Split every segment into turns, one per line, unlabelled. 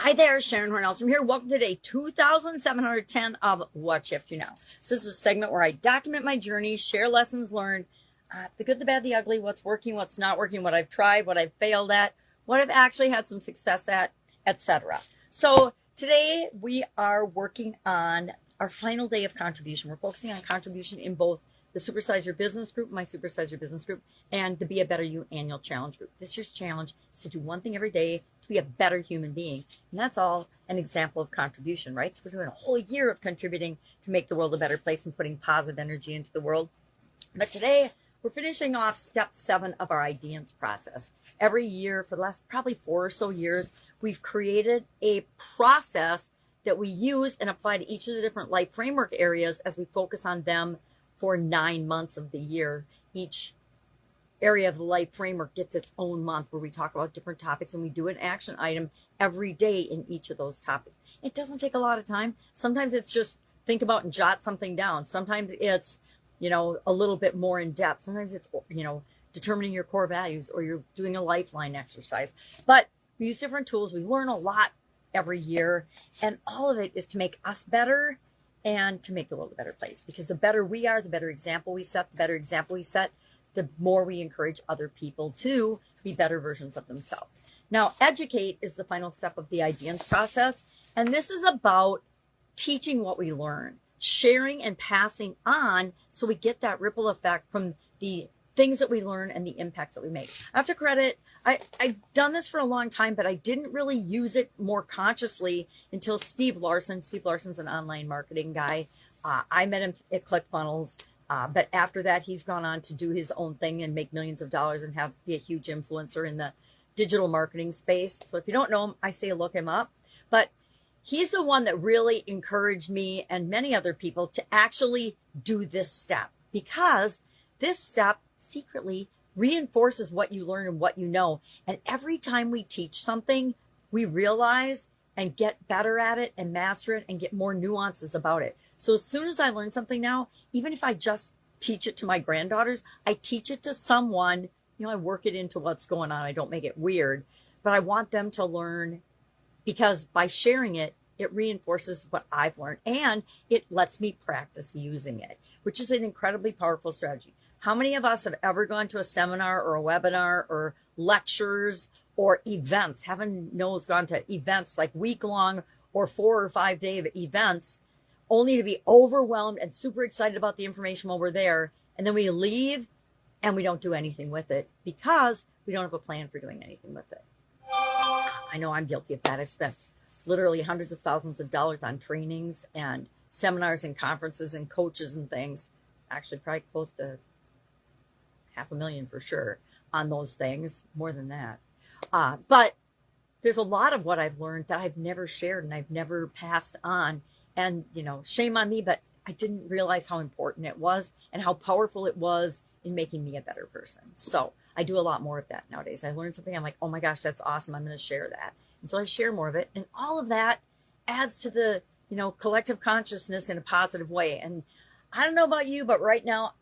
Hi there, Sharon Horne-Ellstrom here. Welcome to day 2710 of What You Have to Know. So this is a segment where I document my journey, share lessons learned, the good, the bad, the ugly, what's working, what's not working, what I've tried, what I've failed at, what I've actually had some success at, etc. So today we are working on our final day of contribution. We're focusing on contribution in both the Supersize Your Business group, my Supersize Your Business group, and the Be a Better You annual challenge group. This year's challenge is to do one thing every day to be a better human being. And that's all an example of contribution, right? So we're doing a whole year of contributing to make the world a better place and putting positive energy into the world. But today we're finishing off step 7 of our IDEANCE process. Every year for the last probably 4 or so years, we've created a process that we use and apply to each of the different life framework areas as we focus on them for 9 months of the year. Each area of the life framework gets its own month where we talk about different topics, and we do an action item every day in each of those topics. It doesn't take a lot of time. Sometimes it's just think about and jot something down. Sometimes it's, a little bit more in depth. Sometimes it's, determining your core values, or you're doing a lifeline exercise. But we use different tools. We learn a lot every year, and all of it is to make us better and to make the world a better place. Because the better we are, the better example we set, the more we encourage other people to be better versions of themselves. Now, educate is the final step of the IDEANCE process. And this is about teaching what we learn, sharing and passing on, so we get that ripple effect from the things that we learn and the impacts that we make. I have to credit, I've done this for a long time, but I didn't really use it more consciously until Steve Larson. Steve Larson's an online marketing guy. I met him at ClickFunnels, but after that, he's gone on to do his own thing and make millions of dollars and be a huge influencer in the digital marketing space. So if you don't know him, I say look him up. But he's the one that really encouraged me and many other people to actually do this step, because this step secretly reinforces what you learn and what you know. And every time we teach something, we realize and get better at it and master it and get more nuances about it. So as soon as I learn something now, even if I just teach it to my granddaughters, I teach it to someone, I work it into what's going on. I don't make it weird, but I want them to learn, because by sharing it, it reinforces what I've learned, and it lets me practice using it, which is an incredibly powerful strategy. How many of us have ever gone to a seminar or a webinar or lectures or events? Heaven knows, gone to events like week-long or 4 or 5 day events, only to be overwhelmed and super excited about the information while we're there. And then we leave and we don't do anything with it because we don't have a plan for doing anything with it. I know I'm guilty of that. I've spent literally hundreds of thousands of dollars on trainings and seminars and conferences and coaches and things. Actually, probably close to $500,000 for sure on those things, more than that. But there's a lot of what I've learned that I've never shared and I've never passed on. And, shame on me, but I didn't realize how important it was and how powerful it was in making me a better person. So I do a lot more of that nowadays. I learned something, I'm like, oh my gosh, that's awesome. I'm going to share that. And so I share more of it. And all of that adds to the, collective consciousness in a positive way. And I don't know about you, but right now,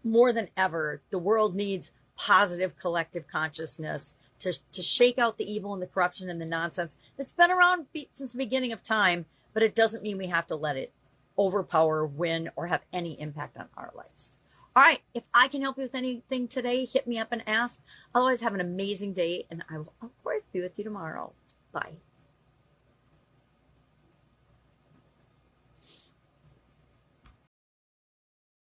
more than ever, the world needs positive collective consciousness to shake out the evil and the corruption and the nonsense that's been around since the beginning of time. But it doesn't mean we have to let it overpower, win, or have any impact on our lives. All right, if I can help you with anything today, hit me up and ask. Otherwise, have an amazing day, and I will, of course, be with you tomorrow. Bye.